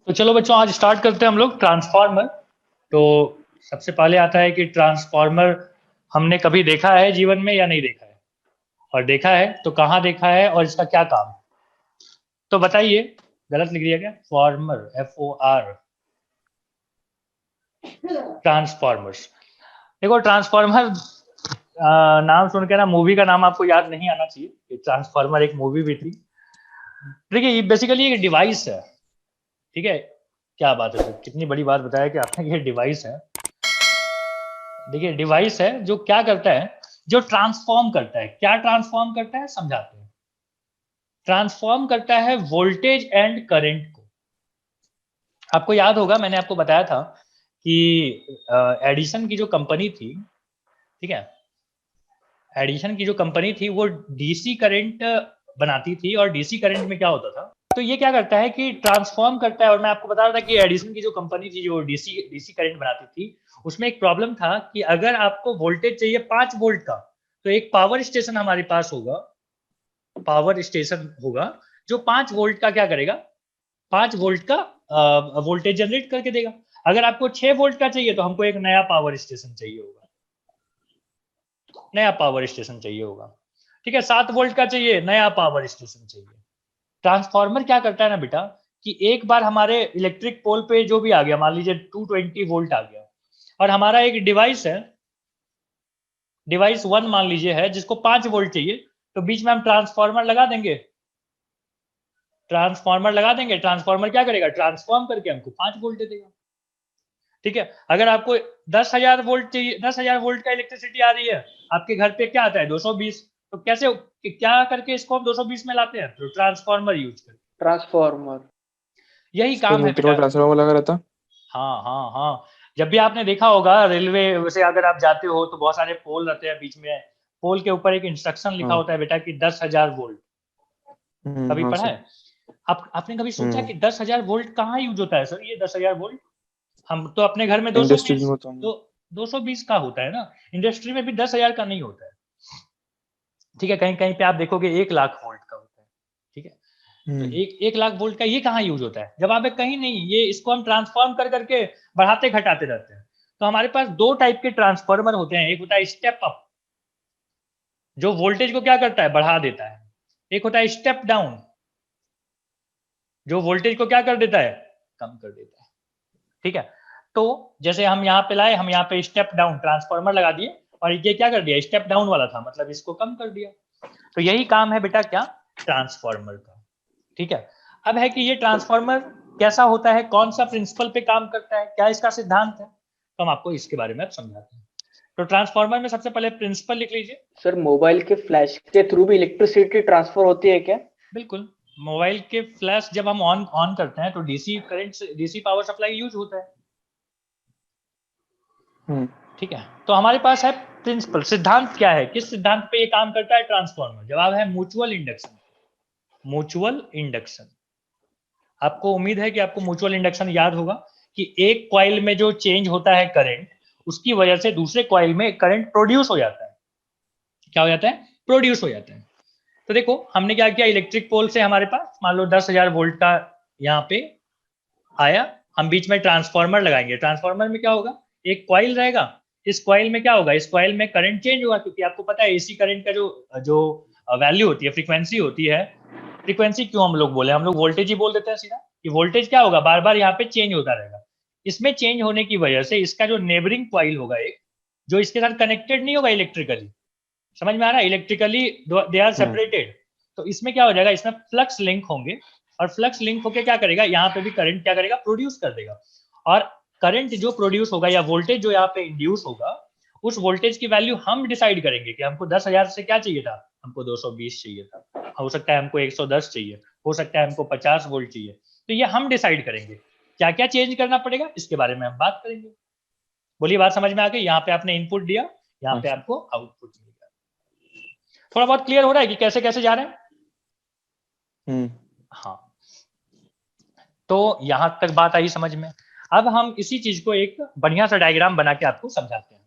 तो चलो बच्चों, आज स्टार्ट करते हैं हम लोग ट्रांसफार्मर। तो सबसे पहले आता है कि ट्रांसफार्मर हमने कभी देखा है जीवन में या नहीं देखा है, और देखा है तो कहाँ देखा है और इसका क्या काम है। तो बताइए, गलत लिख दिया क्या? Farmer, FOR, transformers. देखो ट्रांसफार्मर नाम सुन के ना मूवी का नाम आपको याद नहीं आना चाहिए कि ट्रांसफार्मर एक मूवी भी थी। देखिए ये बेसिकली एक डिवाइस है, ठीक है। क्या बात है सर, कितनी बड़ी बात बताया कि आपने, ये डिवाइस है। देखिए डिवाइस है जो क्या करता है, जो ट्रांसफॉर्म करता है। क्या ट्रांसफॉर्म करता है समझाते हैं। ट्रांसफॉर्म करता है वोल्टेज एंड करंट को। आपको याद होगा मैंने आपको बताया था कि एडिसन की जो कंपनी थी, ठीक है, एडिशन की जो कंपनी थी वो डीसी करंट बनाती थी। और डीसी करंट में क्या होता था, तो ये क्या करता है कि ट्रांसफॉर्म करता है। और मैं आपको बता रहा था कि एडिसन की जो कंपनी थी जो डीसी डीसी करंट बनाती थी, उसमें एक प्रॉब्लम था कि अगर आपको वोल्टेज चाहिए 5 वोल्ट का, तो एक पावर स्टेशन हमारे पास होगा, पावर स्टेशन होगा जो 5 वोल्ट का क्या करेगा, 5 वोल्ट का वोल्टेज जनरेट करके देगा। अगर आपको 6 वोल्ट का चाहिए तो हमको एक नया पावर स्टेशन चाहिए होगा, नया पावर स्टेशन चाहिए होगा। ठीक है, 7 वोल्ट का चाहिए, नया पावर स्टेशन चाहिए। ट्रांसफार्मर क्या करता है ना बेटा, कि एक बार हमारे इलेक्ट्रिक पोल पे जो भी आ गया, मान लीजिए 220 वोल्ट आ गया, और हमारा एक डिवाइस है, डिवाइस 1 मान लीजिए है, जिसको 5 वोल्ट चाहिए, तो बीच में हम ट्रांसफार्मर लगा देंगे। ट्रांसफार्मर लगा देंगे, ट्रांसफार्मर क्या करेगा, ट्रांसफॉर्म करके हमको 5 वोल्ट दे देगा। ठीक है, अगर आपको 10,000 वोल्ट चाहिए, 10,000 वोल्ट का इलेक्ट्रिसिटी आ रही है, आपके घर पे क्या आता है 220, तो कैसे, क्या करके इसको हम 220 में लाते हैं, तो ट्रांसफार्मर यूज करके। ट्रांसफॉर्मर। यही तो काम है मीटर बेटा। में ट्रांसफॉर्मर लगा रहता। हाँ हाँ हाँ, जब भी आपने देखा होगा रेलवे से अगर आप जाते हो तो बहुत सारे पोल रहते हैं बीच में, पोल के ऊपर एक इंस्ट्रक्शन लिखा हाँ। होता है बेटा कि 10,000 वोल्ट। कभी हाँ पढ़ा सर। है? आपने कभी सोचा हम्म। कि 10,000 वोल्ट कहाँ यूज होता है सर, ये 10,000 वोल्ट? हम तो अपने घर में दो सौ इंडस्ट्रीज बीस में तो होंगे। दो 220 का होता है ना, इंडस्ट्री में भी 10,000 का नहीं होता है। ठीक है, कहीं कहीं पे आप देखोगे 1 लाख वोल्ट का होता है। ठीक है, तो हम्म। एक 1 लाख वोल्ट का ये कहाँ यूज होता है, जवाब है कहीं नहीं। ये इसको हम ट्रांसफॉर्म कर करके बढ़ाते घटाते रहते हैं। तो हमारे पास दो टाइप के ट्रांसफॉर्मर होते हैं, एक होता है स्टेप अप, जो वोल्टेज को क्या करता है, बढ़ा देता है। एक होता है स्टेप डाउन, जो वोल्टेज को क्या कर देता है, कम कर देता है। ठीक है, तो जैसे हम यहाँ पे लाए, हम यहाँ पे स्टेप डाउन ट्रांसफॉर्मर लगा दिए, और ये क्या कर दिया, स्टेप डाउन वाला था, मतलब इसको कम कर दिया। तो यही काम है बेटा क्या, ट्रांसफॉर्मर का। ठीक है, अब है कि ये ट्रांसफॉर्मर कैसा होता है, कौन सा प्रिंसिपल पे काम करता है, क्या इसका सिद्धांत है, तो हम आपको इसके बारे में अब समझाते हैं। तो ट्रांसफॉर्मर में सबसे पहले प्रिंसिपल लिख लीजिए। सर मोबाइल के फ्लैश के थ्रू भी इलेक्ट्रिसिटी ट्रांसफर होती है क्या? बिल्कुल, मोबाइल के फ्लैश जब हम ऑन ऑन करते हैं तो डीसी करंट से, डीसी पावर सप्लाई यूज होता है। हम्म। ठीक है, तो हमारे पास है प्रिंसिपल, सिद्धांत क्या है, किस सिद्धांत पे ये काम करता है ट्रांसफॉर्मर, जवाब है म्यूचुअल इंडक्शन। म्यूचुअल इंडक्शन, आपको उम्मीद है कि आपको म्यूचुअल इंडक्शन याद होगा कि एक कॉइल में जो चेंज होता है करंट, उसकी वजह से दूसरे कॉइल में करंट प्रोड्यूस हो जाता है। क्या हो जाता है, प्रोड्यूस हो जाता है। तो देखो हमने क्या किया, इलेक्ट्रिक पोल से हमारे पास मान लो 10,000 वोल्ट का यहाँ पे आया, हम बीच में ट्रांसफार्मर लगाएंगे। ट्रांसफार्मर में क्या होगा, एक कॉइल रहेगा, इस कॉइल में क्या होगा, इस कॉइल में करंट चेंज होगा, क्योंकि आपको पता है एसी करंट का जो जो वैल्यू होती है, फ्रीक्वेंसी होती है। फ्रीक्वेंसी क्यों हम लोग बोले, हम लोग वोल्टेज ही बोल देते हैं सीधा, कि वोल्टेज क्या होगा, बार बार यहाँ पे चेंज होता रहेगा। इसमें चेंज होने की वजह से इसका जो नेबरिंग कॉइल होगा एक, जो इसके साथ कनेक्टेड नहीं होगा इलेक्ट्रिकली, समझ में आ रहा है, electrically they are hmm. Separated, तो इसमें क्या हो जाएगा, इसमें फ्लक्स लिंक होंगे, और फ्लक्स लिंक होकर क्या करेगा, यहाँ पे भी करंट क्या करेगा, प्रोड्यूस कर देगा। और करंट जो प्रोड्यूस होगा या वोल्टेज जो यहाँ पे इंड्यूस होगा, उस वोल्टेज की वैल्यू हम डिसाइड करेंगे कि हमको 10,000 से क्या चाहिए था, हमको 220 चाहिए था, हो सकता है हमको 110 चाहिए, हो सकता है हमको 50 वोल्ट चाहिए। तो ये हम डिसाइड करेंगे क्या क्या चेंज करना पड़ेगा, इसके बारे में हम बात करेंगे। बोलिए, बात समझ में आ गई? यहाँ पे आपने इनपुट दिया, यहाँ हाँ पे सर। आपको आउटपुट मिलेगा। थोड़ा बहुत क्लियर हो रहा है कि कैसे कैसे जा रहे हैं? हम्म। हाँ, तो यहां तक बात आई समझ में। अब हम इसी चीज को एक बढ़िया सा डायग्राम बना के आपको समझाते हैं।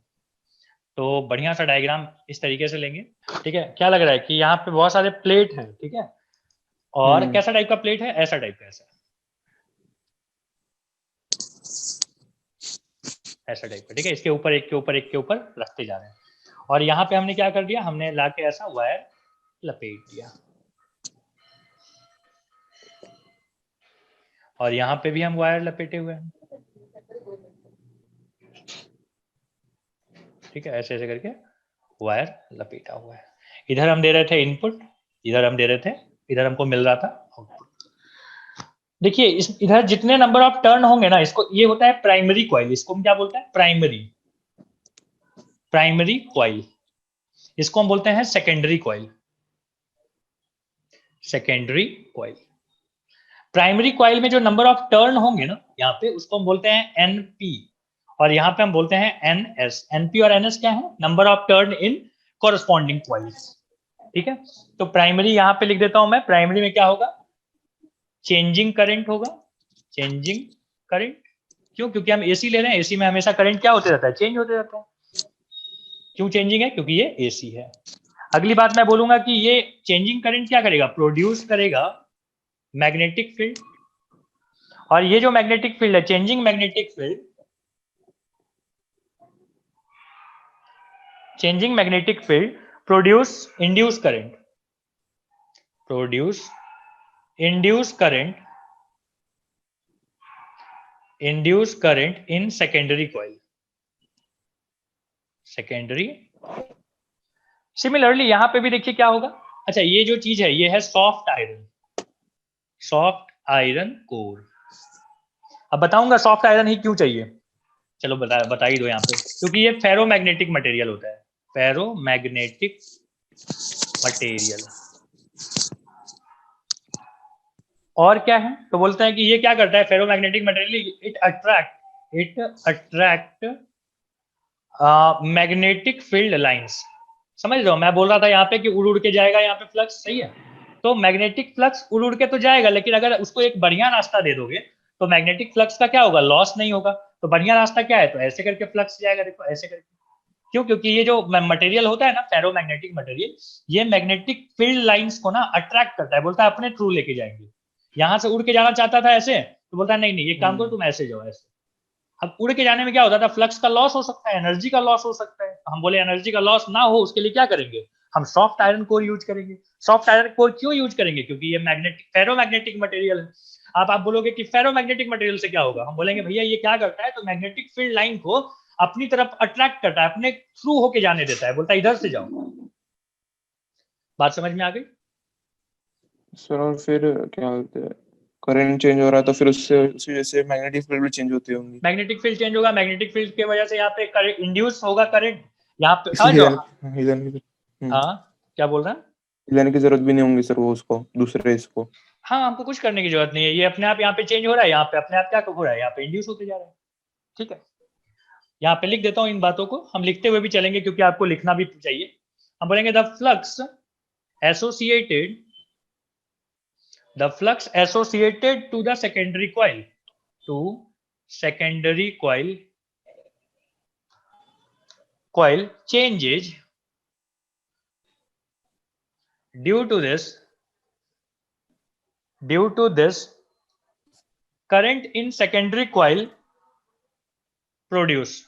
तो बढ़िया सा डायग्राम इस तरीके से लेंगे। ठीक है, क्या लग रहा है कि यहाँ पे बहुत सारे प्लेट हैं, ठीक है, और हम्म। कैसा टाइप का प्लेट है, ऐसा टाइप का, ऐसा। ऐसा टाइप का, ठीक है। इसके ऊपर एक के ऊपर एक के ऊपर रखते जा रहे हैं, और यहाँ पे हमने क्या कर दिया, हमने लाके ऐसा वायर लपेट दिया, और यहाँ पे भी हम वायर लपेटे हुए हैं, ठीक है। ऐसे ऐसे करके वायर लपेटा हुआ है। इधर हम दे रहे थे इनपुट, इधर हम दे रहे थे, इधर हमको मिल रहा था आउटपुट। देखिए इस इधर जितने नंबर ऑफ टर्न होंगे ना, इसको ये होता है प्राइमरी कॉइल, इसको हम क्या बोलते हैं, प्राइमरी कॉइल। इसको हम बोलते हैं secondary coil, secondary coil. Primary coil में जो नंबर ऑफ टर्न होंगे ना यहाँ पे, उसको हम बोलते हैं एनपी, और यहाँ पे हम बोलते हैं एनएस। एनपी और एनएस क्या है, number of turn in corresponding coils, ठीक है। तो प्राइमरी यहाँ पे लिख देता हूं मैं, प्राइमरी में क्या होगा, चेंजिंग करंट होगा, चेंजिंग करंट। क्यों, क्योंकि हम एसी ले रहे हैं, एसी में हमेशा करंट क्या होते रहता है, चेंज होते रहता है। क्यों चेंजिंग है, क्योंकि ये एसी है। अगली बात मैं बोलूंगा कि ये चेंजिंग करंट क्या करेगा, प्रोड्यूस करेगा मैग्नेटिक फील्ड, और ये जो मैग्नेटिक फील्ड है, changing magnetic field, changing magnetic field produce induce current, produce induce current, induce current in secondary coil, secondary. Similarly यहां पे भी देखिए क्या होगा। अच्छा ये जो चीज है ये है soft iron, soft iron core. अब बताऊंगा सॉफ्ट आयरन ही क्यों चाहिए, चलो बता ही दो यहाँ पे, क्योंकि ये फेरोमैग्नेटिक मटेरियल होता है, फेरोमैग्नेटिक मटेरियल। और क्या है, तो बोलते हैं कि ये क्या करता है ferromagnetic material, it attract magnetic field lines. समझ रहे हो, मैं बोल रहा था यहाँ पे कि उड़ उड़ के जाएगा यहाँ पे फ्लक्स, सही है। तो मैग्नेटिक फ्लक्स उड़ उड़ के तो जाएगा, लेकिन अगर उसको एक बढ़िया रास्ता दे दोगे तो मैग्नेटिक फ्लक्स का क्या होगा, लॉस नहीं होगा। तो बढ़िया रास्ता क्या है, तो ऐसे करके फ्लक्स जाएगा, देखो ऐसे करके। क्यों, क्योंकि ये जो मटेरियल होता है ना, फेरोमैग्नेटिक मटेरियल, ये मैग्नेटिक फील्ड लाइंस को ना अट्रैक्ट करता है, बोलता है अपने थ्रू लेके जाएंगे। यहाँ से उड़ के जाना चाहता था ऐसे, तो बोलता है नहीं नहीं, ये काम करो तुम ऐसे जाओ, ऐसे। अब उड़ के जाने में क्या होता था, फ्लक्स का लॉस हो सकता है, एनर्जी का लॉस हो सकता है। हम बोले एनर्जी का लॉस ना हो उसके लिए क्या करेंगे, हम सॉफ्ट आयरन कोर यूज करेंगे। सॉफ्ट आयरन कोर क्यों यूज करेंगे, क्योंकि ये मैग्नेटिक फेरोमैग्नेटिक मटेरियल है। आप बोलोगे कि फेरोमैग्नेटिक मटेरियल से क्या होगा, हम बोलेंगे भैया ये क्या करता है, तो मैग्नेटिक फील्ड लाइन को अपनी तरफ अट्रैक्ट करता है, अपने थ्रू होके जाने देता है, बोलता है इधर से जाओ। बात समझ में आ गई सर? और फिर क्या होता है, करंट चेंज हो रहा है तो फिर उससे उसी वजह से मैग्नेटिक फील्ड भी चेंज होती होंगी। मैग्नेटिक फील्ड चेंज होगा, मैग्नेटिक फील्ड की वजह से यहाँ पे इंड्यूस होगा करंट, यहाँ पे इसलिए हाँ क्या बोल रहा है, लेने की जरूरत भी नहीं होंगी सर वो उसको, दूसरे इसको। हाँ हमको कुछ करने की जरूरत नहीं है, ये अपने आप यहाँ पे चेंज हो रहा है, यहाँ पे अपने आप क्या हो रहा है, यहाँ पे इंड्यूस होते जा रहा है, ठीक है। यहाँ पे लिख देता हूँ इन बातों को, हम लिखते हुए भी चलेंगे क्योंकि आपको लिखना भी चाहिए। हम बोलेंगे the flux associated to the secondary coil, to secondary coil changes due to this current in secondary coil produce।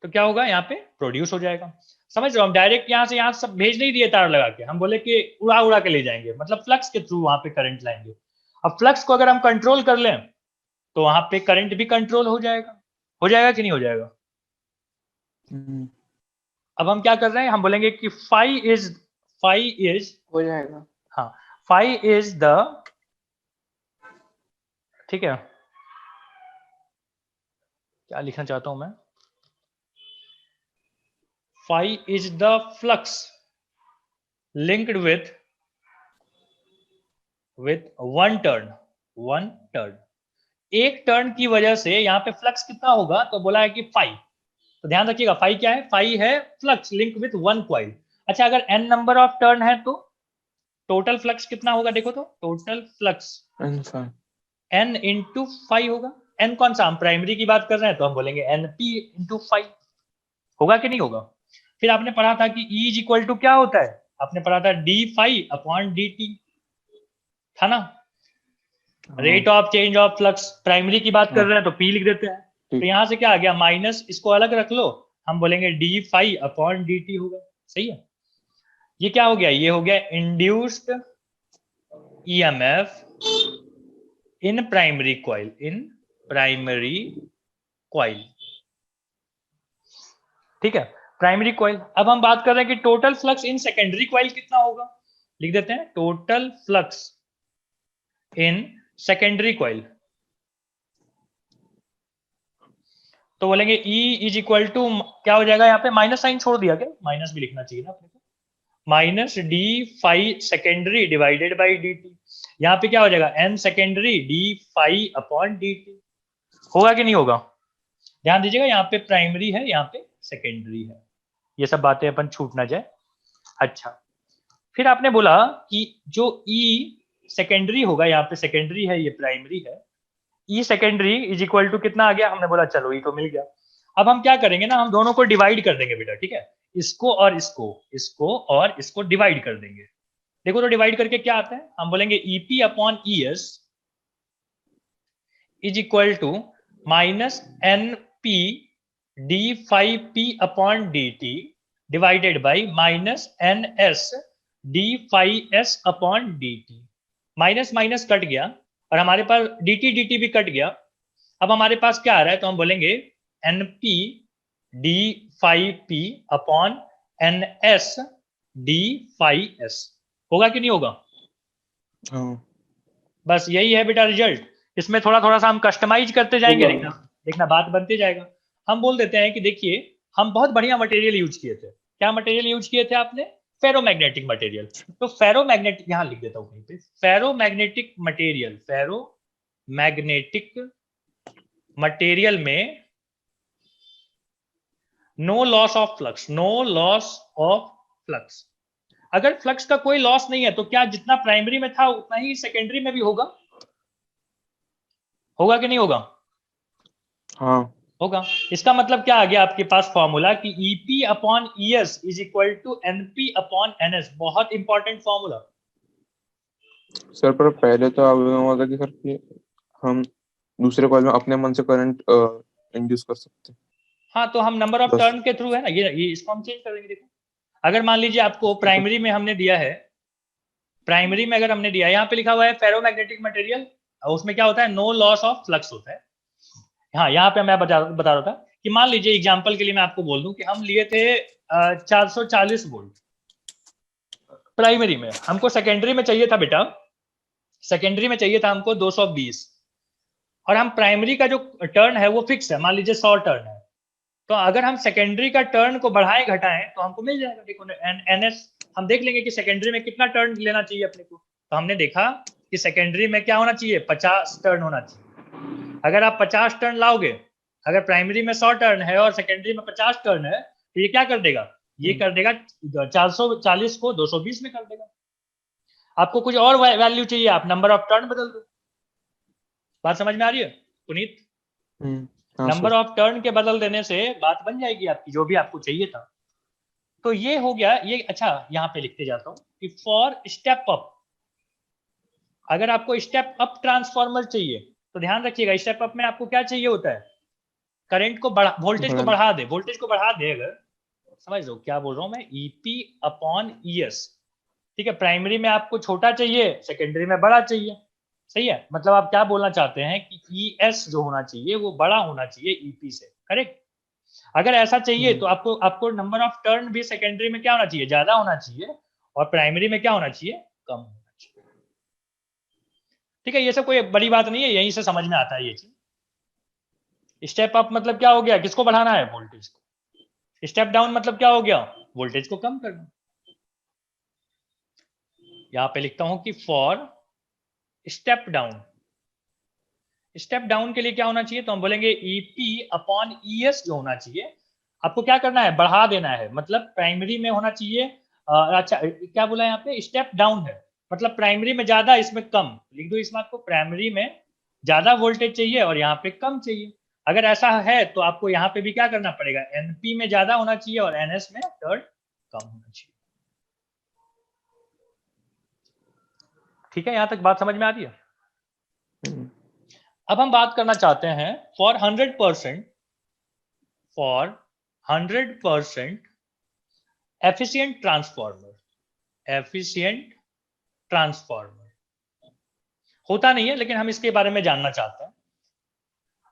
तो क्या होगा, यहाँ पे प्रोड्यूस हो जाएगा। समझ रहे हो, हम डायरेक्ट यहाँ से यहाँ सब भेज नहीं दिए तार लगा के, हम बोले कि उड़ा उड़ा के ले जाएंगे, मतलब फ्लक्स के थ्रू वहां पे करंट लाएंगे। अब फ्लक्स को अगर हम कंट्रोल कर लें तो वहां पे करंट भी कंट्रोल हो जाएगा कि नहीं हो जाएगा। अब हम क्या कर रहे हैं, हम बोलेंगे कि फाई इज हो जाएगा, हाँ फाई इज द, ठीक है, क्या लिखना चाहता हूं मैं, phi is the flux linked with one turn. एक टर्न की वजह से यहाँ पे फ्लक्स कितना होगा, तो बोला है कि फाई, तो ध्यान रखिएगा फाई क्या है, फाई है flux link with one coil. अच्छा अगर एन नंबर ऑफ टर्न है तो टोटल फ्लक्स कितना होगा, देखो तो total flux N into phi होगा। एन कौन सा, हम प्राइमरी की बात कर रहे हैं तो हम बोलेंगे एन पी इंटू फाइव, होगा कि नहीं होगा। फिर आपने पढ़ा था कि E इज इक्वल टू क्या होता है, आपने पढ़ा था D five upon d T, था ना। Rate of change of flux, primary की बात कर हाँ। रहे हैं तो पी लिख देते हैं। तो ठीक। यहाँ से क्या आ गया, माइनस, इसको अलग रख लो, हम बोलेंगे d phi upon d t होगा। सही है, ये क्या हो गया, ये हो गया induced EMF in primary coil, in primary coil. ठीक है, प्राइमरी कॉइल। अब हम बात कर रहे हैं कि total flux in secondary coil कितना होगा, लिख देते हैं total flux in secondary coil. तो बोलेंगे E इज इक्वल टू क्या हो जाएगा, यहाँ पे माइनस साइन छोड़ दिया क्या, माइनस भी लिखना चाहिए ना अपने को, minus d phi secondary divided by d t. यहाँ पे क्या हो जाएगा, N secondary d phi upon d t. होगा कि नहीं होगा, ध्यान दीजिएगा, यहाँ पे प्राइमरी है, यहाँ पे सेकेंडरी है, ये सब बातें अपन छूट ना जाए। अच्छा, फिर आपने बोला कि जो E सेकेंडरी होगा, यहाँ पे सेकेंडरी है, ये प्राइमरी है, E secondary is equal to कितना आ गया, हमने बोला चलो E तो मिल गया। अब हम क्या करेंगे ना, हम दोनों को डिवाइड कर देंगे बेटा, ठीक है, इसको और इसको, इसको और इसको डिवाइड कर देंगे। देखो तो डिवाइड करके क्या आता है, हम बोलेंगे EP upon E S is equal to minus N P d phi P upon d t divided by minus N S d phi S upon d t. Minus minus cut गया और हमारे पास डी टी भी कट गया। अब हमारे पास क्या आ रहा है, तो हम बोलेंगे N P d phi P upon N S d phi S. होगा कि नहीं होगा, हाँ। बस यही है बेटा रिजल्ट। इसमें थोड़ा थोड़ा सा हम कस्टमाइज करते जाएंगे, होगा। देखना देखना बात बनते जाएगा। हम बोल देते हैं कि देखिए हम बहुत बढ़िया मटेरियल यूज किए थे। क्या मटेरियल यूज किए थे आपने, फेरोमैग्नेटिक मटेरियल। तो फेरोमैग्नेटिक यहाँ लिख देता हूँ कहीं पे, फेरोमैग्नेटिक मटेरियल, फेरोमैग्नेटिक मटेरियल में no loss of flux, no loss of flux. अगर फ्लक्स का कोई लॉस नहीं है तो क्या जितना प्राइमरी में था उतना ही सेकेंडरी में भी होगा, होगा कि नहीं होगा, हाँ। होगा। इसका मतलब क्या आ गया आपके पास फॉर्मूला कि EP upon E S is equal to NP upon NS. बहुत इंपॉर्टेंट फॉर्मूला। सर पर पहले तो आप हुआ था कि सर कि हम दूसरे कॉल में अपने मन से करंट इंड्यूस कर सकते हैं। हाँ, तो हम नंबर ऑफ बस। टर्न के थ्रू है ना, ये इसको हम चेंज कर देंगे। देखो अगर मान लीजिए आपको प्राइमरी में हमने दिया है, प्राइमरी में अगर हमने दिया, यहाँ पे लिखा हुआ है फेरोमैग्नेटिक मटेरियल, उसमें क्या होता है, नो लॉस ऑफ फ्लक्स होता है। हाँ, यहाँ पे मैं बता रहा था कि मान लीजिए एग्जांपल के लिए मैं आपको बोल दूं कि हम लिए थे 440 वोल्ट प्राइमरी में, हमको सेकेंडरी में चाहिए था बेटा, सेकेंडरी में चाहिए था हमको 220, और हम प्राइमरी का जो टर्न है वो फिक्स है, मान लीजिए 100 टर्न है। तो अगर हम सेकेंडरी का टर्न को बढ़ाएं घटाएं तो हमको मिल जाएगा। देखो एनएस हम देख लेंगे कि सेकेंडरी में कितना टर्न लेना चाहिए अपने को। तो हमने देखा कि सेकेंडरी में क्या होना चाहिए, 50 टर्न होना चाहिए। अगर आप 50 टर्न लाओगे, अगर प्राइमरी में 100 टर्न है और सेकेंडरी में 50 टर्न है, तो ये क्या कर देगा, ये कर देगा 440 को 220 में कर देगा। आपको कुछ और वैल्यू चाहिए, आप नंबर ऑफ टर्न बदल दो। बात समझ में आ रही है पुनीत, हाँ नंबर सर। ऑफ टर्न के बदल देने से बात बन जाएगी आपकी, जो भी आपको चाहिए था। तो ये हो गया ये। अच्छा, यहाँ पे लिखते जाता हूँ कि फॉर स्टेप अप, अगर आपको स्टेप अप ट्रांसफॉर्मर चाहिए तो ध्यान रखिएगा, स्टेप अप में आपको क्या चाहिए होता है, करंट को बढ़ा, वोल्टेज को बढ़ा दे, वोल्टेज को बढ़ा दे। अगर समझ लो क्या बोल रहा हूं मैं, ईपी अपॉन ईएस। ठीक है, प्राइमरी में आपको छोटा चाहिए, सेकेंडरी में बड़ा चाहिए। सही है, मतलब आप क्या बोलना चाहते हैं कि ई एस जो होना चाहिए वो बड़ा होना चाहिए ईपी से, करेक्ट। अगर ऐसा चाहिए तो आपको आपको नंबर ऑफ टर्न भी सेकेंडरी में क्या होना चाहिए, ज्यादा होना चाहिए, और प्राइमरी में क्या होना चाहिए, कम होना चाहिए। ठीक है, ये सब कोई बड़ी बात नहीं है, यहीं से समझ में आता है ये चीज। स्टेप अप मतलब क्या हो गया, किसको बढ़ाना है, वोल्टेज को। स्टेप डाउन मतलब क्या हो गया, वोल्टेज को कम करना। यहां पे लिखता हूं कि for step down, step down के लिए क्या होना चाहिए, तो हम बोलेंगे ईपी अपॉन ईएस जो होना चाहिए, आपको क्या करना है, बढ़ा देना है। मतलब प्राइमरी में होना चाहिए अच्छा क्या बोला यहाँ पे, स्टेप डाउन है, मतलब प्राइमरी में ज्यादा इसमें कम, लिख दो इसमें, आपको प्राइमरी में ज्यादा वोल्टेज चाहिए और यहाँ पे कम चाहिए। अगर ऐसा है तो आपको यहाँ पे भी क्या करना पड़ेगा, एनपी में ज्यादा होना चाहिए और एनएस में टर्न कम होना चाहिए। ठीक है, यहाँ तक बात समझ में आ रही है। अब हम बात करना चाहते हैं फॉर 100% एफिशिएंट ट्रांसफॉर्मर होता नहीं है, लेकिन हम इसके बारे में जानना चाहते हैं।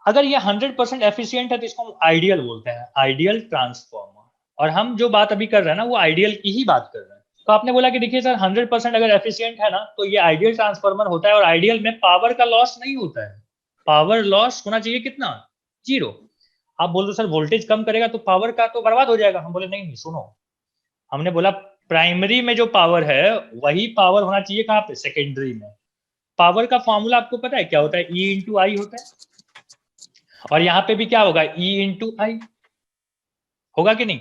अगर ये 100% एफिशिएंट है तो इसको हम आइडियल बोलते हैं, आइडियल ट्रांसफॉर्मर। और हम जो बात अभी कर रहे हैं ना, वो आइडियल की ही बात कर रहे हैं। तो आपने बोला कि देखिए सर 100% अगर एफिशिएंट है ना, तो ये आइडियल ट्रांसफॉर्मर होता है, और आइडियल में पावर का लॉस नहीं होता है। पावर लॉस होना चाहिए कितना? 0। आप बोल दो सर वोल्टेज कम करेगा तो पावर का तो बर्बाद हो जाएगा। हम बोले नहीं, सुनो, हमने बोला प्राइमरी में जो पावर है वही पावर होना चाहिए कहाँ पे? सेकेंडरी में। पावर का फॉर्मूला आपको पता है क्या होता है? E इंटू आई होता है। और यहाँ पे भी क्या होगा? E इंटू आई होगा कि नहीं?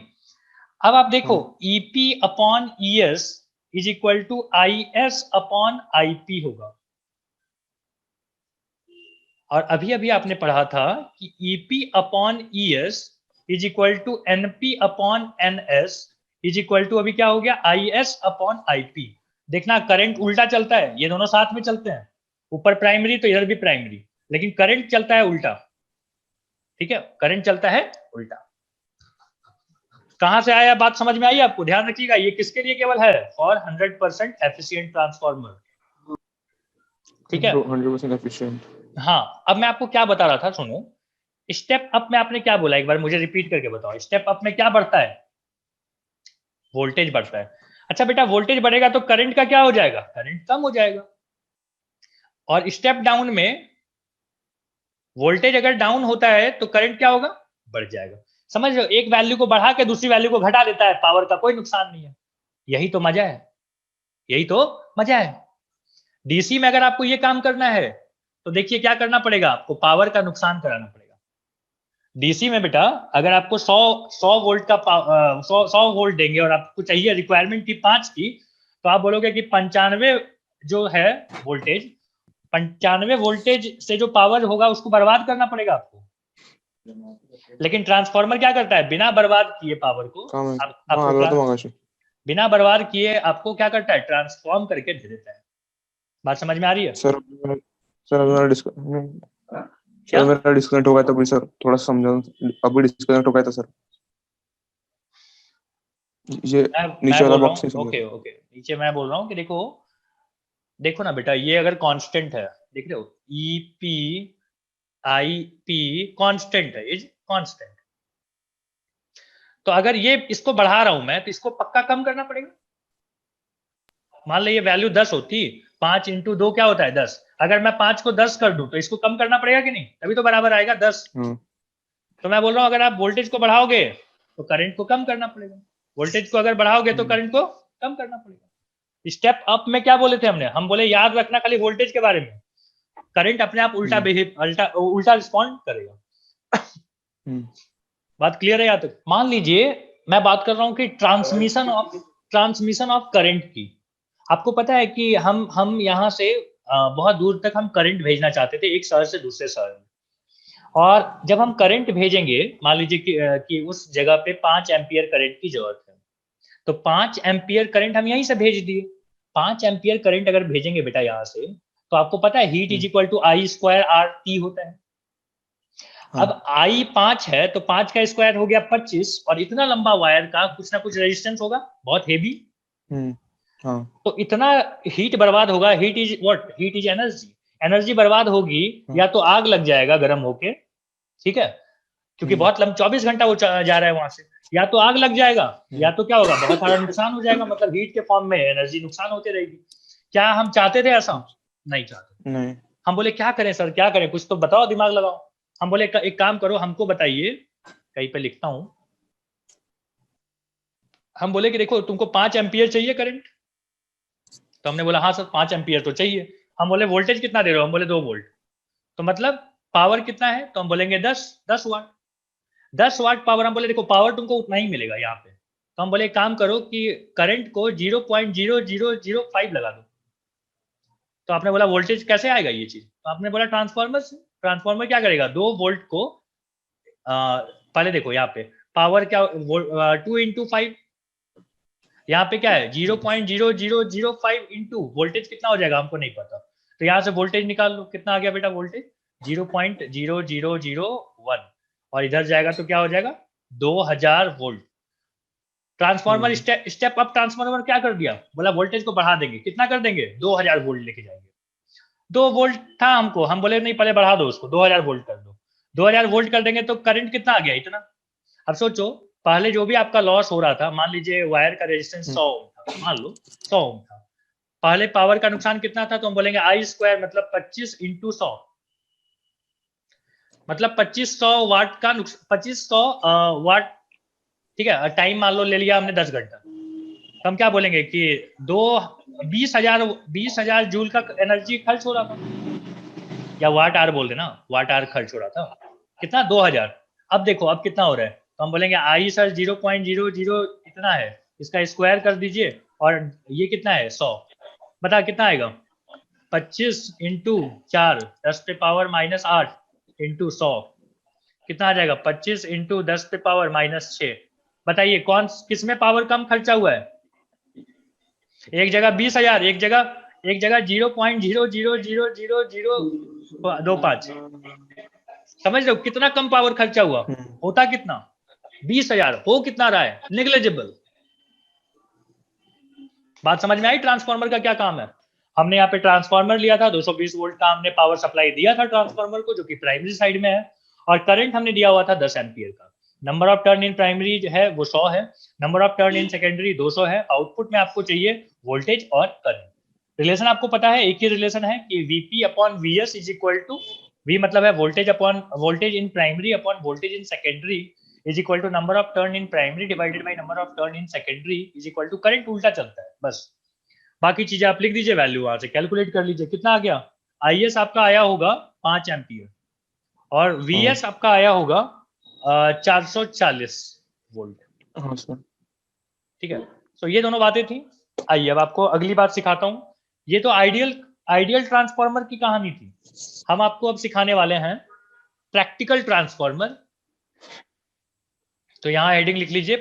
अब आप देखो EP upon ES is equal to IS upon IP होगा। और अभी अभी आपने पढ़ा था कि EP upon ES is equal to NP upon NS is equal to, अभी क्या हो गया? IS upon IP। देखना करंट उल्टा चलता है, ये दोनों साथ में चलते हैं, ऊपर प्राइमरी तो इधर भी प्राइमरी, लेकिन करंट चलता है उल्टा। ठीक है, करंट चलता है उल्टा। कहां से आया? बात समझ में आई आपको? ध्यान रखिएगा, ये किसके लिए केवल है? For 100% efficient transformer. ठीक है, 100% एफिशिएंट। हाँ। अब मैं आपको क्या बता रहा था, सुनो। स्टेप अप में आपने क्या बोला? एक बार मुझे रिपीट करके बताओ। स्टेप अप में क्या बढ़ता है? वोल्टेज बढ़ता है। अच्छा बेटा, वोल्टेज बढ़ेगा तो करंट का क्या हो जाएगा? करंट कम हो जाएगा। और स्टेप डाउन में वोल्टेज अगर डाउन होता है तो करंट क्या होगा? बढ़ जाएगा। समझ लो, एक वैल्यू को बढ़ा के दूसरी वैल्यू को घटा देता है, पावर का कोई नुकसान नहीं है। यही तो मजा है, यही तो मजा है। डीसी में अगर आपको ये काम करना है तो देखिए क्या करना पड़ेगा आपको? पावर का नुकसान कराना पड़ेगा। डीसी में बेटा अगर आपको 100 वोल्ट का 100 वोल्ट देंगे और आपको चाहिए रिक्वायरमेंट की 5 की, तो आप बोलोगे कि 95 जो है वोल्टेज, 95 वोल्टेज से जो पावर होगा उसको बर्बाद करना पड़ेगा आपको। लेकिन ट्रांसफार्मर क्या करता है? बिना बर्बाद किए पावर को आपको बिना बर्बाद किए आपको क्या करता है? ट्रांसफॉर्म करके दे देता है। बात समझ में आ रही है? सर मेरा डिस्कनेक्ट हो गया था अभी सर, थोड़ा समझा। अभी डिस्कनेक्ट हो गया था सर। ये नीचे वाला बॉक्स नहीं समझ। ओके, नीचे मैं बोल रहा हूँ कि देखो ना बेटा, ये अगर कांस्टेंट है, देख रहे हो? EP IP कांस्टेंट है, इज कांस्टेंट। तो अगर ये इसको बढ़ा रहा हूं मैं तो इसको पक्का कम करना पड़ेगा। मान लो ये वैल्यू 10 होती, 5 इंटू 2 क्या होता है? 10। अगर मैं 5 को 10 कर दूं तो इसको कम करना पड़ेगा कि नहीं? तभी तो बराबर आएगा 10। तो मैं बोल रहा हूं अगर आप वोल्टेज को बढ़ाओगे तो करंट को कम करना पड़ेगा, वोल्टेज को अगर बढ़ाओगे तो करंट को कम करना पड़ेगा। स्टेप अप में क्या बोले थे हमने? हम बोले याद रखना खाली वोल्टेज के बारे में, करंट अपने आप उल्टा रिस्पॉन्ड करेगा। बात क्लियर है? या तो मान लीजिए मैं बात कर रहा हूं कि ट्रांसमिशन ऑफ करंट की। आपको पता है कि हम यहाँ से बहुत दूर तक हम करंट भेजना चाहते थे, एक शहर से दूसरे शहर में। और जब हम करंट भेजेंगे, मान लीजिए कि उस जगह पे 5 एम्पियर करंट की जरूरत है, तो 5 एम्पियर करंट हम यहीं से भेज दिए। 5 एम्पियर करंट अगर भेजेंगे बेटा यहाँ से, तो आपको पता है heat is equal to I² RT होता है। अब I 5 है तो 5 का स्क्वायर हो गया 25, और इतना लंबा वायर का कुछ ना कुछ रेजिस्टेंस होगा, बहुत हेवी। तो इतना हीट बर्बाद होगा। Heat is what? Heat is energy. Energy बर्बाद होगी, या तो आग लग जाएगा गर्म होके, ठीक है, क्योंकि बहुत 24 घंटा वो जा रहा है वहां से, या तो आग लग जाएगा, या तो क्या होगा? बहुत सारा नुकसान हो जाएगा। मतलब हीट के फॉर्म में एनर्जी नुकसान होती रहेगी। क्या हम चाहते थे ऐसा? नहीं चाहते। नहीं। हम बोले क्या करें सर, क्या करें, कुछ तो बताओ, दिमाग लगाओ। हम बोले एक काम करो, हमको बताइए, कहीं पे लिखता हूं। हम बोले कि देखो तुमको 5 एम्पियर चाहिए करंट, तो हमने बोला हाँ सर 5 एम्पियर तो चाहिए। हम बोले वोल्टेज कितना दे रहे हो? हम बोले 2 वोल्ट। तो मतलब पावर कितना है? तो हम बोलेंगे 10 वाट। 10 वाट पावर। हम बोले देखो पावर तुमको उतना ही मिलेगा यहाँ पे। तो हम बोले काम करो कि करंट को 0.0005 लगा दो। तो आपने बोला वोल्टेज कैसे आएगा ये चीज? तो आपने बोला ट्रांसफार्मर से। ट्रांसफार्मर क्या करेगा? 2 वोल्ट को पहले देखो यहाँ पे पावर क्या, 2 इंटू 5, यहाँ पे क्या है? 0.0005 इंटू वोल्टेज कितना हो जाएगा हमको नहीं पता। तो यहाँ से वोल्टेज निकाल लो, कितना आ गया बेटा वोल्टेज 0.0001, और इधर जाएगा तो क्या हो जाएगा 2000 volt. Transformer step up transformer क्या कर दिया, बोला वोल्टेज को बढ़ा देंगे, कितना कर देंगे 2000 वोल्ट लेके जाएंगे। 2 वोल्ट था हमको, हम बोले नहीं पहले बढ़ा दो उसको 2000 वोल्ट कर दो, 2000 वोल्ट कर देंगे तो करंट कितना आ गया इतना। अब सोचो पहले जो भी आपका लॉस हो रहा था, मान लीजिए वायर का रेजिस्टेंस 100 ओम था, मान लो 100 ओम था, पहले पावर का नुकसान कितना था, तो हम बोलेंगे आई स्क्वायर मतलब 25 इंटू 100, मतलब 2500 वाट का 2500 वाट, ठीक है। टाइम मान लो ले लिया हमने 10 घंटा, तो हम क्या बोलेंगे कि 20,000 जूल का एनर्जी खर्च हो रहा था, या वाट आर बोल देना, वाट आर खर्च हो रहा था, कितना 2000। अब देखो अब कितना हो रहा है, तो हम बोलेंगे आई सर 0.00 इतना है, इसका स्क्वायर कर दीजिए, और ये कितना है 100, बता कितना आएगा 25 इंटू 4 10 पे पावर -8 इंटू 100, कितना आ जाएगा 25 इंटू 10 पे पावर -6। बताइए कौन किस में पावर कम खर्चा हुआ है, एक जगह 20,000, एक जगह 0.000025, समझ रहे हो कितना कम पावर खर्चा हुआ, होता कितना 20,000, हो कितना रहा है नेग्लिजिबल। बात समझ में आई ट्रांसफार्मर का क्या काम है। हमने यहाँ पे ट्रांसफार्मर लिया था 220 वोल्ट का, हमने पावर सप्लाई दिया था ट्रांसफार्मर को जो कि प्राइमरी साइड में है, और करंट हमने दिया हुआ था 10 एम्पियर का। Number of turn in primary जो है वो 100 है, number of turn in secondary 200 है, आउटपुट में आपको चाहिए वोल्टेज और करंट। रिलेशन आपको पता है, एक ही रिलेशन है कि Vp upon Vs is equal to, V मतलब है voltage upon voltage in primary upon voltage in secondary is equal to number of turn in primary divided by number of turn in secondary is equal to current, उल्टा चलता है बस। बाकी चीजें आप लिख दीजिए, वैल्यू वहां से कैलकुलेट कर लीजिए, कितना आ गया IS आपका आया होगा 5 एम्पियर, और VS आपका आया होगा 440 वोल्ट। हाँ सर। ठीक है, तो ये दोनों बातें थी। आइए अब आपको अगली बात सिखाता हूँ। ये तो आइडियल ट्रांसफार्मर की कहानी थी, हम आपको अब सिखाने वाले हैं प्रैक्टिकल ट्रांसफार्मर। तो यहां हेडिंग लिख लीजिए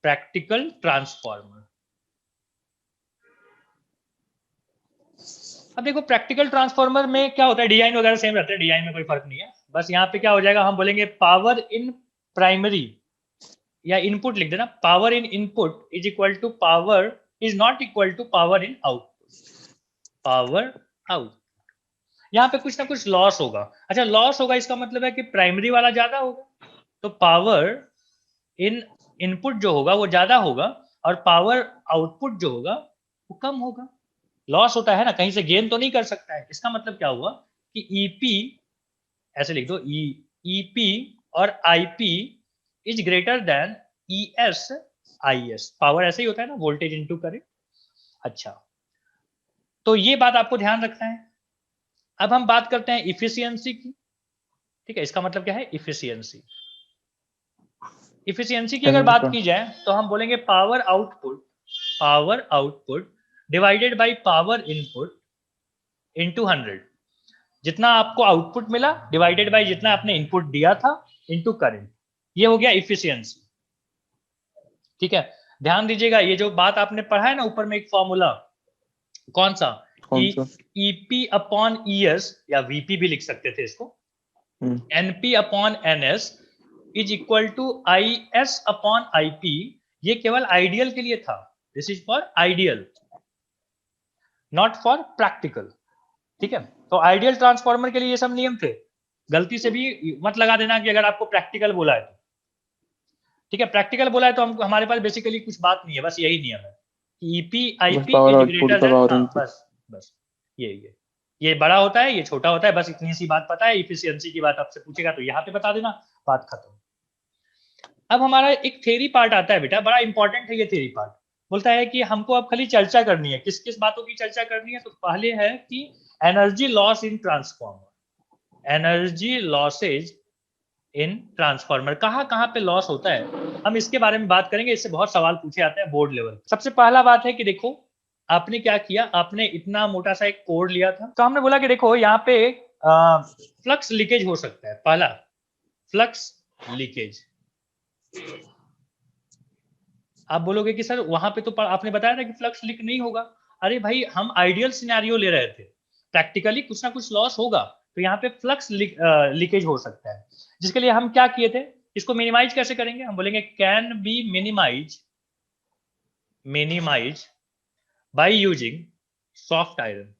प्रैक्टिकल ट्रांसफार्मर। अब देखो प्रैक्टिकल ट्रांसफार्मर में क्या होता है, डिजाइन वगैरह सेम रहता है, डिजाइन में कोई फर्क नहीं है, बस यहाँ पे क्या हो जाएगा, हम बोलेंगे पावर इन प्राइमरी, या इनपुट लिख देना, power in input is equal to power is not equal to power in output, power out. यहाँ पे कुछ ना कुछ लॉस होगा। अच्छा लॉस होगा इसका मतलब है कि प्राइमरी वाला ज्यादा होगा, तो पावर इन इनपुट जो होगा वो ज्यादा होगा, और पावर आउटपुट जो होगा वो कम होगा। लॉस होता है ना, कहीं से गेन तो नहीं कर सकता है। इसका मतलब क्या हुआ कि ईपी, ऐसे लिख दो ईपी और IP is greater than ES IS, power ऐसे ही होता है ना, वोल्टेज इनटू करंट। अच्छा तो ये बात आपको ध्यान रखना है। अब हम बात करते हैं इफिशियंसी की। ठीक है, इसका मतलब क्या है इफिशियंसी। इफिशियंसी की अगर बात की जाए तो हम बोलेंगे power output divided by power input into 100, जितना आपको आउटपुट मिला डिवाइडेड बाय जितना आपने इनपुट दिया था इनटू करंट, ये हो गया इफिशियंसी। ठीक है, ध्यान दीजिएगा, ये जो बात आपने पढ़ा है ना ऊपर में एक फॉर्मूला, कौन सा, ईपी अपॉन ईएस, या वीपी भी लिख सकते थे इसको, NP upon NS is equal to IS upon IP. ये केवल आइडियल के लिए था, this is for ideal not for practical. ठीक है, तो आइडियल ट्रांसफार्मर के लिए ये सब नियम थे, गलती से भी मत लगा देना कि अगर आपको प्रैक्टिकल बोला है तो। ठीक है, प्रैक्टिकल बोला है तो हमको, हमारे पास बेसिकली कुछ बात नहीं है, बस यही नियम है कि EP IP is greater then, बस ये बड़ा होता है ये छोटा होता है, बस इतनी सी बात पता है। इफिशियंसी की बात आपसे पूछेगा तो यहाँ पे बता देना, बात खत्म। अब हमारा एक थ्योरी पार्ट आता है बेटा, बड़ा इंपॉर्टेंट है ये थ्योरी पार्ट। बोलता है कि हमको अब खाली चर्चा करनी है, किस किस बातों की चर्चा करनी है। तो पहले है कि energy loss in transformer, energy losses in transformer, कहाँ पे लॉस होता है, हम इसके बारे में बात करेंगे। इससे बहुत सवाल पूछे जाते हैं बोर्ड लेवल। सबसे पहला बात है कि देखो आपने क्या किया, आपने इतना मोटा सा एक कोड लिया था, तो हमने बोला कि देखो यहाँ पे फ्लक्स लीकेज हो सकता है। पहला फ्लक्स लीकेज, आप बोलोगे कि सर वहां पे तो आपने बताया था कि फ्लक्स लीक नहीं होगा। अरे भाई हम आइडियल सिनेरियो ले रहे थे, प्रैक्टिकली कुछ ना कुछ लॉस होगा, तो यहाँ पे फ्लक्स लीकेज हो सकता है, जिसके लिए हम क्या किए थे, इसको मिनिमाइज कैसे करेंगे, हम बोलेंगे can be minimise by using soft iron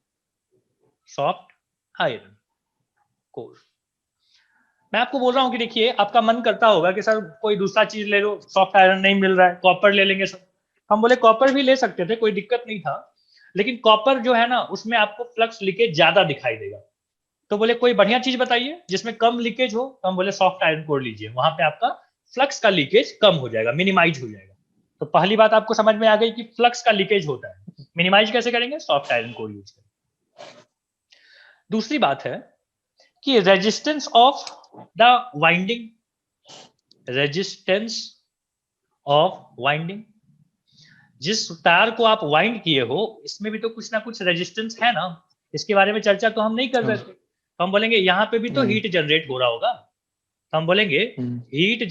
core. मैं आपको बोल रहा हूँ कि देखिए आपका मन करता होगा कि सर कोई दूसरा चीज ले लो, सॉफ्ट आयरन नहीं मिल रहा है, कॉपर ले लेंगे सर। हम बोले कॉपर भी ले सकते थे, कोई दिक्कत नहीं था, लेकिन कॉपर जो है ना उसमें आपको फ्लक्स लीकेज ज्यादा दिखाई देगा। तो बोले कोई बढ़िया चीज बताइए जिसमें कम लीकेज हो, तो हम बोले सॉफ्ट आयरन कोर लीजिए, वहां पे आपका फ्लक्स का लीकेज कम हो जाएगा, मिनिमाइज हो जाएगा। तो पहली बात आपको समझ में आ गई कि फ्लक्स का लीकेज होता है, मिनिमाइज कैसे करेंगे, सॉफ्ट आयरन कोर यूज करेंगे। दूसरी बात है कि रेजिस्टेंस ऑफ द वाइंडिंग, जिस तार को आप वाइंड किए हो इसमें भी तो कुछ ना कुछ रेजिस्टेंस है ना, इसके बारे में चर्चा तो हम नहीं कर रहे थे। तो हम बोलेंगे यहाँ पे भी तो हीट जनरेट हो रहा होगा, तो हम बोलेंगे हीट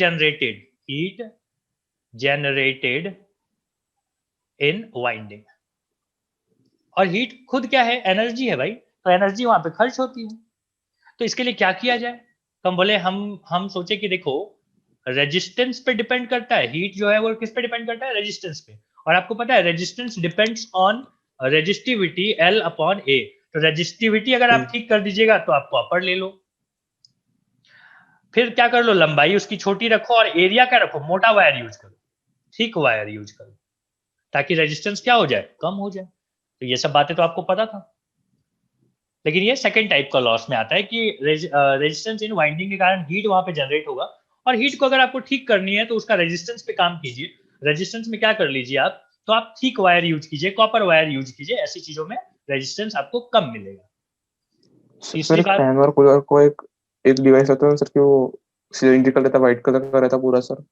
जनरेटेड इन वाइंडिंग। और हीट खुद क्या है, एनर्जी है भाई, तो एनर्जी वहां पे खर्च होती है। तो इसके लिए क्या किया जाए, तो हम बोले हम सोचे कि देखो रेजिस्टेंस पे डिपेंड करता है, हीट जो है वो किस पे डिपेंड करता है, रेजिस्टेंस पे। और आपको पता है resistance depends on resistivity L upon A। तो रेजिस्टिविटी अगर आप ठीक कर दीजिएगा तो आप कॉपर ले लो, फिर क्या कर लो, लंबाई उसकी छोटी रखो और एरिया क्या रखो, मोटा वायर यूज करो, थिक वायर यूज करो, ताकि रेजिस्टेंस क्या हो जाए, कम हो जाए। तो ये सब बातें तो आपको पता था, लेकिन ये सेकंड टाइप का लॉस में आता है कि रेजिस्टेंस इन वाइंडिंग के कारण हीट वहां पे जनरेट होगा, और हीट को अगर आपको ठीक करनी है तो उसका रेजिस्टेंस पे काम कीजिए। रेजिस्टेंस में क्या कर लीजिए आप, तो आप थिक वायर यूज कीजिए, कॉपर वायर यूज कीजिए, ऐसी चीजों में रेजिस्टेंस आपको कम मिलेगा। सर एक फैन और कूलर को एक डिवाइस होता है सर कि वो सिलेंड्रिकल रहता है, व्हाइट कलर का रहता पूरा सर,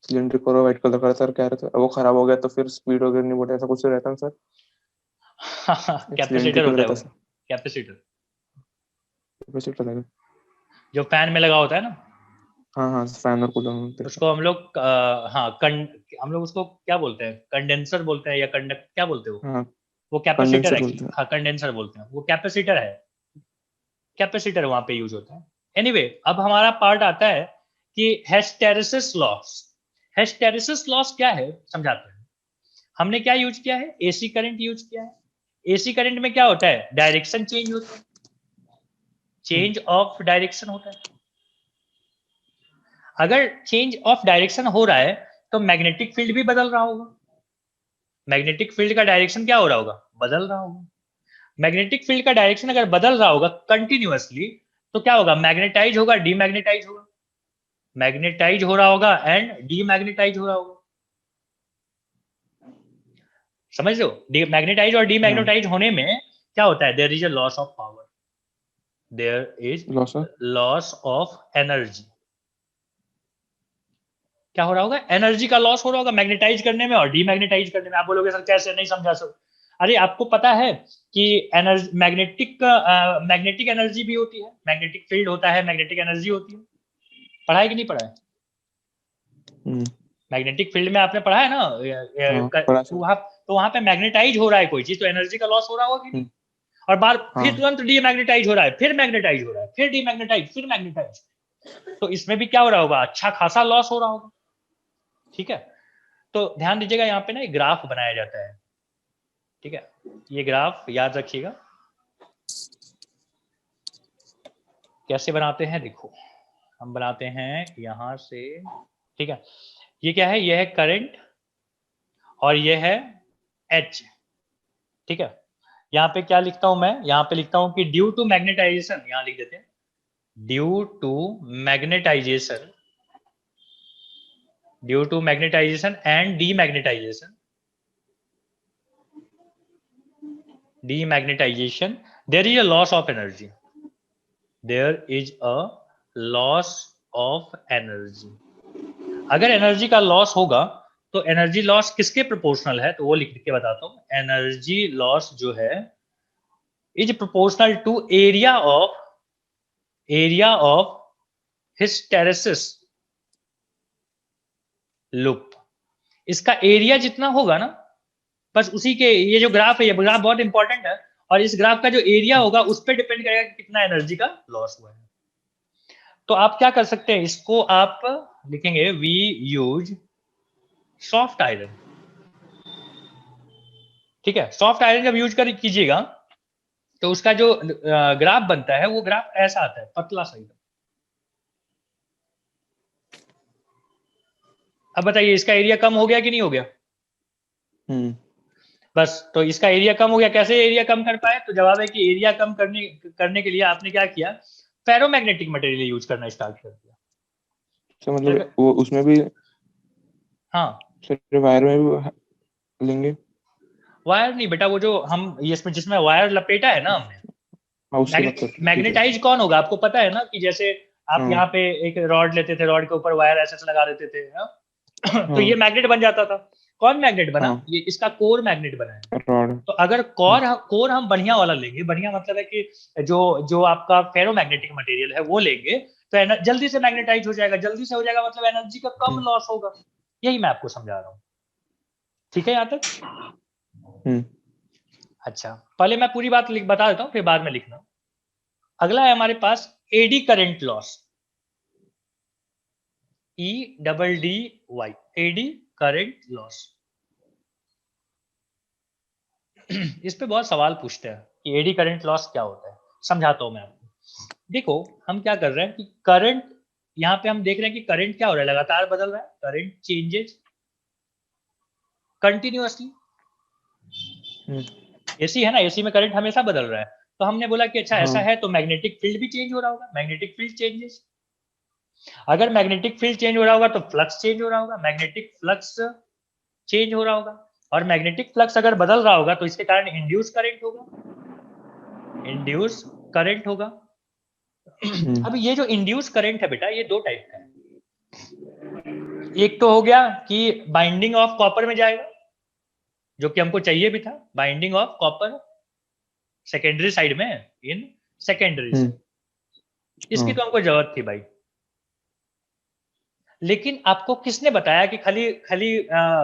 सिलेंड्रिकल और व्हाइट कलर का सर, क्या रहता है वो, खराब हो गया तो फिर स्पीड वगैरह नहीं बढ़ता, ऐसा कुछ रहता है सर। कैपेसिटर होता है वो, कैपेसिटर जो फैन में लगा होता है ना, हाँ फैन और कूलर, उसको हम लोग हम लोग उसको क्या बोलते हैं, कंडेंसर बोलते हैं या कंडक्ट क्या बोलते हो, वो कैपेसिटर है, हाँ कंडेंसर बोलते हैं, वो कैपेसिटर है, कैपेसिटर वहां पे यूज होता है। एनीवे अब हमारा पार्ट आता है कि हिस्टैरिसीस लॉस। हिस्टैरिसीस लॉस क्या है समझाते हैं। हमने क्या यूज किया है, एसी करंट यूज किया है। एसी करंट में क्या होता है, डायरेक्शन चेंज होता है, चेंज ऑफ डायरेक्शन होता है। अगर चेंज ऑफ डायरेक्शन हो रहा है तो मैग्नेटिक फील्ड भी बदल रहा होगा, मैग्नेटिक फील्ड का डायरेक्शन क्या हो रहा होगा, बदल रहा होगा। मैग्नेटिक फील्ड का डायरेक्शन अगर बदल रहा होगा कंटिन्यूअसली, तो क्या होगा, मैग्नेटाइज होगा, डीमैग्नेटाइज होगा, मैग्नेटाइज हो रहा होगा एंड डीमैग्नेटाइज हो रहा होगा। समझ लो, मैग्नेटाइज और डीमैग्नेटाइज होने में क्या होता है, there is a loss of power, there is loss of energy. क्या हो रहा होगा, एनर्जी का लॉस हो रहा होगा मैग्नेटाइज करने में और डीमैग्नेटाइज करने में। आप बोलोगे सर कैसे, नहीं समझा सर। अरे आपको पता है कि एनर्जी मैग्नेटिक एनर्जी भी होती है, मैग्नेटिक फील्ड होता है, मैग्नेटिक एनर्जी होती है, पढ़ा है कि नहीं पढ़ा है, मैग्नेटिक फील्ड में आपने पढ़ा है ना, तो वहां पे मैग्नेटाइज हो रहा है कोई चीज, तो एनर्जी का लॉस हो रहा होगा कि नहीं, और बार फिर तुरंत डीमैग्नेटाइज हो रहा है, फिर मैग्नेटाइज हो रहा है, फिर डीमैग्नेटाइज, फिर मैग्नेटाइज, तो इसमें भी क्या हो रहा होगा, अच्छा खासा लॉस हो रहा होगा। ठीक है, तो ध्यान दीजिएगा यहाँ पे ना एक ग्राफ बनाया जाता है, ठीक है, ये ग्राफ याद रखिएगा कैसे बनाते हैं। देखो हम बनाते हैं यहां से, ठीक है, ये क्या है, ये है करंट और ये है H, ठीक है। यहाँ पे क्या लिखता हूं मैं, यहाँ पे लिखता हूं कि ड्यू टू मैग्नेटाइजेशन, यहाँ लिख देते हैं due to magnetization, due to magnetization and demagnetization there is a loss of energy, there is a loss of energy। अगर एनर्जी का लॉस होगा तो एनर्जी लॉस किसके प्रोपोर्शनल है, तो वो लिख के बताता हूं। एनर्जी लॉस जो है is proportional to area of hysteresis loop. इसका एरिया जितना होगा ना, बस उसी के, ये जो ग्राफ है, ये ग्राफ बहुत इंपॉर्टेंट है, और इस ग्राफ का जो एरिया होगा उस पर डिपेंड करेगा कि कितना एनर्जी का लॉस हुआ है। तो आप क्या कर सकते हैं, इसको आप लिखेंगे वी यूज सॉफ्ट आयरन। ठीक है, सॉफ्ट आयरन जब यूज कर कीजिएगा तो उसका जो ग्राफ बनता है वो ग्राफ ऐसा आता है, पतला सा एकदम। अब बताइए इसका एरिया कम हो गया कि नहीं हो गया? बस, तो इसका एरिया कम हो गया। कैसे एरिया कम कर पाए? तो जवाब है कि एरिया कम करने के लिए आपने क्या किया, फेरोमैग्नेटिक मटेरियल यूज करना स्टार्ट कर दिया। तो मतलब वो उसमें भी, हाँ सर वायर में भी लेंगे? वायर नहीं बेटा, वो जो हम इसमें जिसमें वायर लपेटा है ना हमने, मैग्नेटाइज कौन होगा आपको पता है ना, कि जैसे आप यहाँ पे एक रॉड लेते थे, रॉड के ऊपर वायर ऐसे लगा देते थे, तो ये मैग्नेट बन जाता था। कौन मैग्नेट बना? ये इसका कोर मैग्नेट बना है। तो अगर कोर हम बढ़िया वाला लेंगे, बढ़िया मतलब है कि जो आपका फेरोमैग्नेटिक मटेरियल है वो लेंगे, तो जल्दी से मैग्नेटाइज हो जाएगा। जल्दी से हो जाएगा मतलब एनर्जी का कम लॉस होगा। यही मैं आपको समझा रहा हूँ। ठीक है यहाँ तक? अच्छा, पहले मैं पूरी बात बता देता हूँ, फिर बाद में लिखना। अगला है हमारे पास eddy current loss, EDDY, eddy current loss. इस पे बहुत सवाल पूछते हैं कि एडी करंट लॉस क्या होता है। समझाता हूं मैं आपको। देखो हम क्या कर रहे हैं कि करंट, यहाँ पे हम देख रहे हैं कि करंट क्या हो रहा है, लगातार बदल रहा है। Current changes continuously. एसी है ना, एसी में करंट हमेशा बदल रहा है। तो हमने बोला कि अच्छा ऐसा है तो मैग्नेटिक फील्ड भी चेंज हो रहा होगा। मैग्नेटिक फील्ड चेंजेस, अगर मैग्नेटिक फील्ड चेंज हो रहा होगा तो फ्लक्स चेंज हो रहा होगा, मैग्नेटिक फ्लक्स चेंज हो रहा होगा। और मैग्नेटिक फ्लक्स अगर बदल रहा होगा तो इसके कारण इंड्यूस करंट होगा, इंड्यूस करंट होगा। अब ये जो इंड्यूस करंट है बेटा, ये दो टाइप का है। एक तो हो गया कि बाइंडिंग ऑफ कॉपर में जाएगा, जो कि हमको चाहिए भी था, binding of copper secondary side में, इन सेकेंडरी साइड, इसकी तो हमको जरूरत थी भाई। लेकिन आपको किसने बताया कि खाली खाली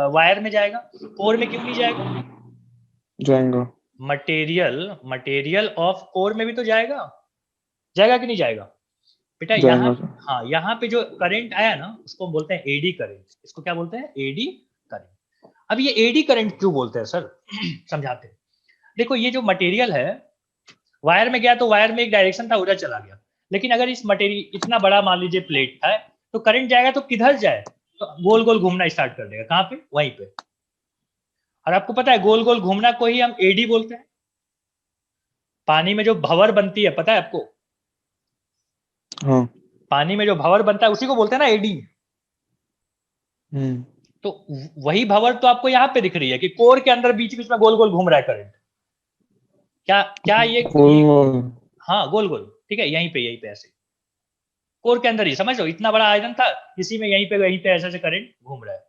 वायर में जाएगा, कोर में क्यों नहीं जाएगा? मटेरियल ऑफ कोर में भी तो जाएगा कि नहीं जाएगा बेटा? यहाँ, हाँ, यहाँ पे जो करंट आया ना उसको हम बोलते हैं एडी करंट। इसको क्या बोलते हैं? Eddy current. अब ये एडी करंट क्यों बोलते हैं सर? समझाते हैं। देखो ये जो मटेरियल है, वायर में गया तो वायर में एक डायरेक्शन था, उधर चला गया। लेकिन अगर इस मटेरियल, इतना बड़ा मान लीजिए प्लेट था, तो करंट जाएगा तो किधर जाए? तो गोल गोल घूमना स्टार्ट कर देगा। कहाँ पे? वहीं पे। और आपको पता है गोल गोल घूमना को ही हम एडी बोलते हैं। पानी में जो भंवर बनती है, पता है आपको? हाँ। पानी में जो भंवर बनता है उसी को बोलते हैं ना एडी। तो वही भंवर तो आपको यहाँ पे दिख रही है कि कोर के अंदर बीच बीच में गोल गोल घूम रहा है करंट। क्या ये हाँ गोल गोल, ठीक है, यहीं पे ऐसे कोर के अंदर ही, समझ लो इतना बड़ा आयरन था, इसी में यहीं पे ऐसे ऐसे करंट घूम रहा है।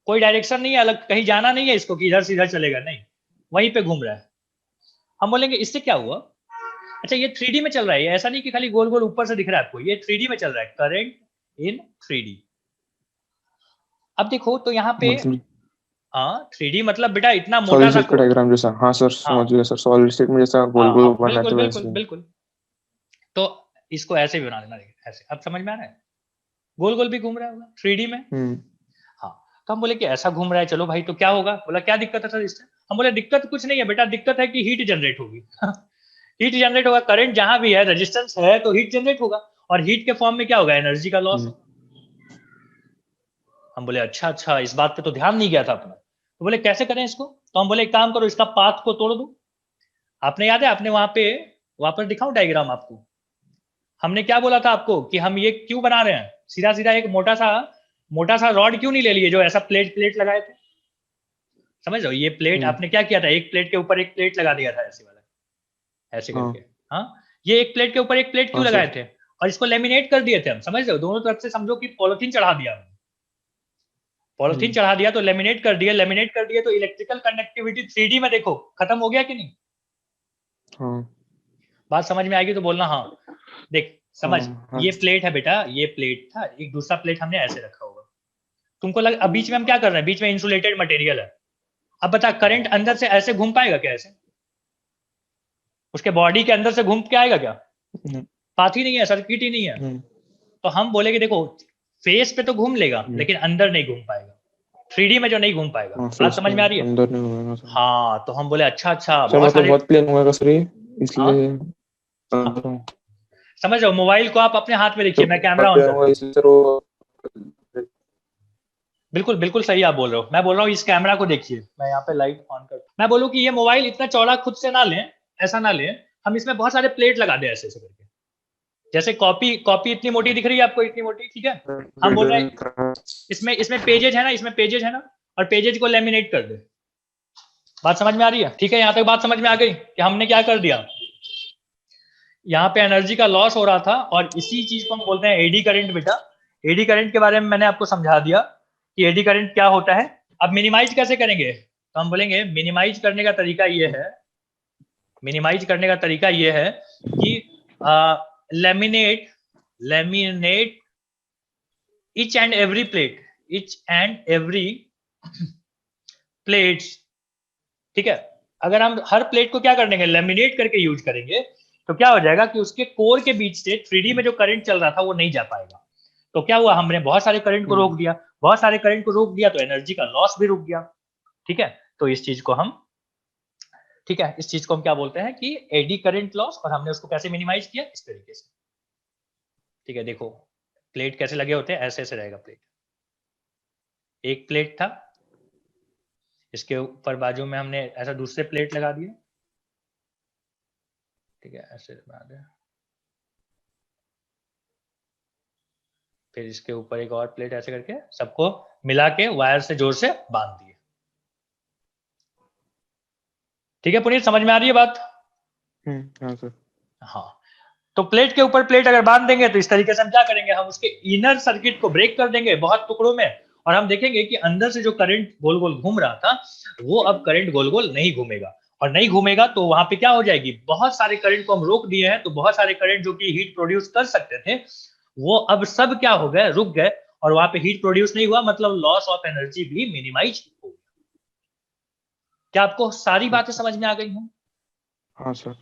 कोई डायरेक्शन नहीं है, अलग कहीं जाना नहीं है इसको कि इधर से इधर चलेगा, नहीं, वहीं पे घूम रहा है। हम बोलेंगे इससे क्या हुआ? अच्छा ये 3D में चल रहा है, ऐसा नहीं कि खाली गोल गोल ऊपर से दिख रहा है आपको, ये 3D में चल रहा है, करंट इन 3D। अब देखो तो यहाँ पे हाँ 3D मतलब बेटा इतना मोटा सा डायग्राम जैसा। हाँ सर समझ गया सर, सॉलिड स्टेट में जैसा गोल गोल बना है, बिल्कुल बिल्कुल। तो इसको ऐसे भी बना देना, ऐसे। अब समझ में आ रहा है? गोल गोल भी घूम रहा होगा 3D में। हाँ, तो हम बोले कि ऐसा घूम रहा है, चलो भाई तो क्या होगा? बोला क्या दिक्कत है सर इससे? हम बोले दिक्कत कुछ नहीं है बेटा, दिक्कत है कि हीट जनरेट होगी। हीट जनरेट होगा, करंट जहां भी है, रेजिस्टेंस है तो हीट जनरेट होगा, और हीट के फॉर्म में क्या होगा? एनर्जी का लॉस। हम बोले अच्छा, इस बात पे तो ध्यान नहीं गया था अपना। तो बोले कैसे करें इसको? तो हम बोले एक काम करो, इसका पाथ को तोड़ दो। आपने याद है, आपने वहां पर दिखाऊं डायग्राम आपको? हमने क्या बोला था आपको कि हम ये क्यों बना रहे हैं? सीधा सीधा एक मोटा सा रॉड क्यों नहीं ले लिए जो ऐसा प्लेट लगाए थे? समझ लो, ये प्लेट आपने क्या किया था, एक प्लेट के ऊपर एक प्लेट लगा दिया था, ऐसे वाला, ऐसे करके। हाँ, ये एक प्लेट के ऊपर एक प्लेट क्यों लगाए थे? और इसको लेमिनेट कर दिए थे हम, समझ लो, दोनों तरफ से समझो कि पॉलिथीन चढ़ा दिया हमने। पॉलिथीन चढ़ा दिया तो लेमिनेट कर दिया तो इलेक्ट्रिकल कंडक्टिविटी 3D में देखो खत्म हो गया कि नहीं? बात समझ में आएगी तो बोलना हाँ। देख समझ, ये प्लेट है बेटा, ये प्लेट था, एक दूसरा प्लेट हमने ऐसे रखा होगा। तुमको लग, अब बीच में हम क्या कर रहे हैं? बीच में इंसुलेटेड मटेरियल है, अब बता, करंट अंदर से ऐसे घूम पाएगा क्या? ऐसे उसके बॉडी के अंदर से घूम के आएगा क्या? पाथ ही नहीं है, सर्किट ही नहीं है। तो हम बोले कि देखो फेस पे तो घूम लेगा लेकिन अंदर नहीं घूम पाएगा, 3D में जो नहीं घूम पाएगा। बात समझ में आ रही है? अंदर नहीं होगा सर। हाँ, तो हम बोले अच्छा सर बहुत मतलब सारे, बहुत प्लेन होगा सर ये, इसलिए समझ रहे हो? मोबाइल को आप अपने हाथ में देखिए, मैं कैमरा ऑन कर, इसलिए सर वो बिल्कुल बिल्कुल सही आप बोल रहे हो। मैं बोल रहा हूँ इस कैमरा को देखिए, मैं यहाँ पे लाइट ऑन कर, मैं बोलूँ कि ये मोबाइल इतना चौड़ा खुद से ना लें, ऐसा ना लें, हम इसमें बहुत सारे प्लेट लगा दें ऐसे ऐसे करके। जैसे कॉपी इतनी मोटी दिख रही है आपको, इतनी मोटी, ठीक है, हम बोल रहे हैं इसमें पेजेज है ना, इसमें पेजेज है ना, और पेजेज को लेमिनेट कर दे। बात समझ में आ रही है? ठीक है, यहाँ तक बात समझ में आ गई कि हमने क्या कर दिया, यहाँ पे एनर्जी का लॉस हो रहा था, और इसी चीज को हम बोलते हैं एडी करंट। बेटा एडी करंट के बारे में मैंने आपको समझा दिया कि एडी करंट क्या होता है। अब मिनिमाइज कैसे करेंगे? तो हम बोलेंगे मिनिमाइज करने का तरीका ये है, मिनिमाइज करने का तरीका ये है कि laminate each and every plates, ठीक है। अगर हम हर प्लेट को क्या करेंगे, लेमिनेट करके यूज करेंगे, तो क्या हो जाएगा कि उसके कोर के बीच से 3D में जो करंट चल रहा था वो नहीं जा पाएगा। तो क्या हुआ, हमने बहुत सारे करंट को रोक दिया, बहुत सारे करंट को रोक दिया तो एनर्जी का लॉस भी रुक गया। ठीक है, तो इस चीज को हम, ठीक है, इस चीज को हम क्या बोलते हैं कि एडी करंट लॉस, और हमने उसको कैसे मिनिमाइज किया, इस तरीके से। ठीक है, देखो प्लेट कैसे लगे होते हैं, ऐसे ऐसे रहेगा प्लेट। एक प्लेट था, इसके ऊपर बाजू में हमने ऐसा दूसरे प्लेट लगा दिए, ठीक है, ऐसे बना दिया, फिर इसके ऊपर एक और प्लेट ऐसे करके सबको मिला के वायर से जोर से बांध दिए। ठीक है पुनीत, समझ में आ रही है बात? हाँ सर। हाँ, तो प्लेट के ऊपर प्लेट अगर बांध देंगे तो इस तरीके से हम क्या करेंगे, हम उसके इनर सर्किट को ब्रेक कर देंगे बहुत टुकड़ों में, और हम देखेंगे कि अंदर से जो करंट गोल गोल घूम रहा था वो अब करंट गोल गोल नहीं घूमेगा, और नहीं घूमेगा तो वहां पे क्या हो जाएगी, बहुत सारे करंट को हम रोक दिए हैं, तो बहुत सारे करंट जो कि हीट प्रोड्यूस कर सकते थे वो अब सब क्या हो गए, रुक गए, और वहां पे हीट प्रोड्यूस नहीं हुआ, मतलब लॉस ऑफ एनर्जी भी मिनिमाइज हो गया। क्या आपको सारी बातें समझ में आ गई हैं? हाँ सर।